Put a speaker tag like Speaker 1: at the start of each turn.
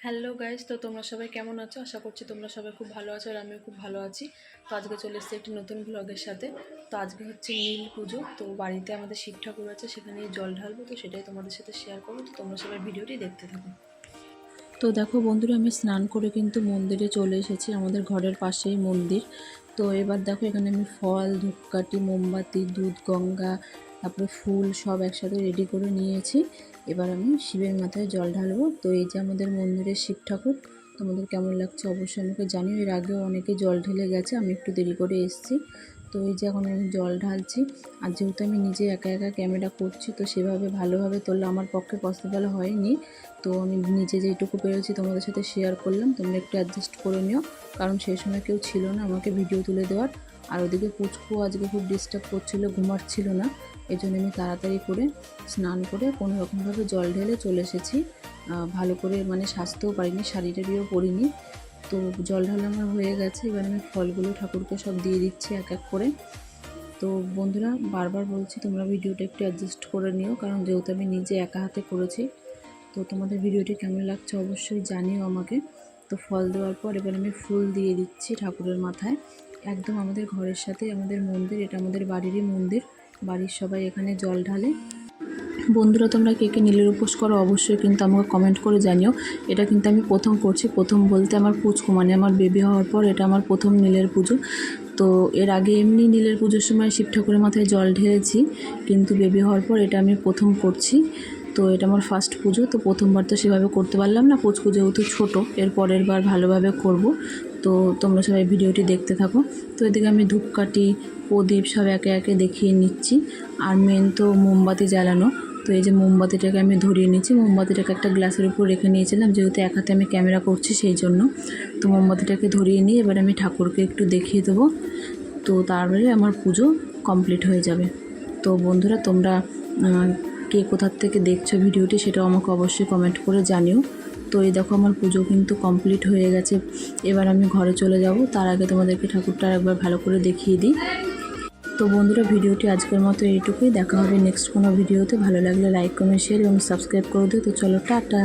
Speaker 1: Hello guys, তো তোমরা সবাই কেমন আছো? আশা করছি তোমরা সবাই খুব ভালো আছো আর আমিও খুব ভালো আছি। তো আজকে চলে এসেছি একটি নতুন ব্লগের সাথে। তো আজকে হচ্ছে নীল পুজো। তো বাড়িতে আমাদের শিব ঠাকুর আছে, সেখানে জল ঢালবো। তো সেটাই তোমাদের সাথে শেয়ার করবো। তো তোমরা সবাই ভিডিওটি দেখতে থাকো। তো দেখো বন্ধুরা, আমি স্নান করে কিন্তু মন্দিরে চলে এসেছি। আমাদের ঘরের পাশেই মন্দির। তো এবার দেখো, এখানে আমি ফল, ধূপকাঠি, মোমবাতি, দুধ, গঙ্গা, তারপরে ফুল সব একসাথে রেডি করে নিয়েছি। এবার আমি শিবের মাথায় জল ঢালবো। তো এই যে আমাদের মন্দিরের শিব ঠাকুর। তোমাদের কেমন লাগছে অবশ্যই আমাকে জানিও। এর আগেও অনেকে জল ঢেলে গেছে, আমি একটু দেরি করে এসেছি। তো এই যে এখন আমি জল ঢালছি। আর যেহেতু আমি নিজে একা একা ক্যামেরা করছি, তো সেভাবে ভালোভাবে তোলা আমার পক্ষে পসিবল হয়নি। তো আমি নিজে যেটুকু পেরেছি তোমাদের সাথে শেয়ার করলাম। তোমরা একটু অ্যাডজাস্ট করে নিও, কারণ সেই সময় কেউ ছিল না আমাকে ভিডিও তুলে দেওয়ার। আর ওদিকে পুচকু আজকে খুব ডিস্টার্ব করছিল, ঘুমাচ্ছিল না। এই জন্য আমি তাড়াতাড়ি করে স্নান করে কোনো রকমভাবে জল ঢেলে চলে এসেছি। ভালো করে মানে সাজতেও পারিনি, শাড়ি টাড়িও পরিনি। তো জল ঢালা আমার হয়ে গেছে। এবার আমি ফলগুলো ঠাকুরকে সব দিয়ে দিচ্ছি এক এক করে। তো বন্ধুরা, বারবার বলছি তোমরা ভিডিওটা একটু অ্যাডজাস্ট করে নিও, কারণ যেহেতু আমি নিজে একা হাতে করেছি। তো তোমাদের ভিডিওটি কেমন লাগছে অবশ্যই জানিও আমাকে। তো ফল দেওয়ার পর এবার আমি ফুল দিয়ে দিচ্ছি ঠাকুরের মাথায়। একদম আমাদের ঘরের সাথে আমাদের মন্দির, এটা আমাদের বাড়িরই মন্দির। বাড়ির সবাই এখানে জল ঢালে। বন্ধুরা, তোমরা কে কে নীলের উপোস করো অবশ্যই কিন্তু আমাকে কমেন্ট করে জানিও। এটা কিন্তু আমি প্রথম করছি। প্রথম বলতে আমার পুচকু মানে আমার বেবি হওয়ার পর এটা আমার প্রথম নীলের পুজো। তো এর আগে এমনি নীলের পুজোর সময় শিব ঠাকুরের মাথায় জল ঢেলেছি, কিন্তু বেবি হওয়ার পর এটা আমি প্রথম করছি। তো এটা আমার ফার্স্ট পুজো। তো প্রথমবার তো সেভাবে করতে পারলাম না, পুচকু যেহেতু ছোটো। এর পরের বার ভালোভাবে করব। তো তোমরা সবাই ভিডিওটি দেখতে থাকো। তো এদিকে আমি ধূপকাঠি, প্রদীপ সব একে একে দেখিয়ে নিচ্ছি। আর মেন তো মোমবাতি জ্বালানো। তো এই যে মোমবাতিটাকে আমি ধরিয়ে নিচ্ছি। মোমবাতিটাকে একটা গ্লাসের উপর রেখে নিয়েছিলাম, যেহেতু এক হাতে আমি ক্যামেরা করছি সেই জন্য। তো মোমবাতিটাকে ধরিয়ে নিয়ে এবার আমি ঠাকুরকে একটু দেখিয়ে দেবো। তো তারপরে আমার পুজো কমপ্লিট হয়ে যাবে। তো বন্ধুরা, তোমরা কে কোথার থেকে দেখছো ভিডিওটি সেটাও আমাকে অবশ্যই কমেন্ট করে জানিও। তো এই দেখো, আমার পুজো কিন্তু কমপ্লিট হয়ে গেছে। এবার আমি ঘরে চলে যাব। তার আগে তোমাদেরকে ঠাকুরটা একবার ভালো করে দেখিয়ে দিই। তো বন্ধুরা, ভিডিওটি আজকের মতো এইটুকুই। দেখা হবে নেক্সট কোনো ভিডিওতে। ভালো লাগলে লাইক, কমেন্ট, শেয়ার এবং সাবস্ক্রাইব করে দিও। তো চলো, টাটা।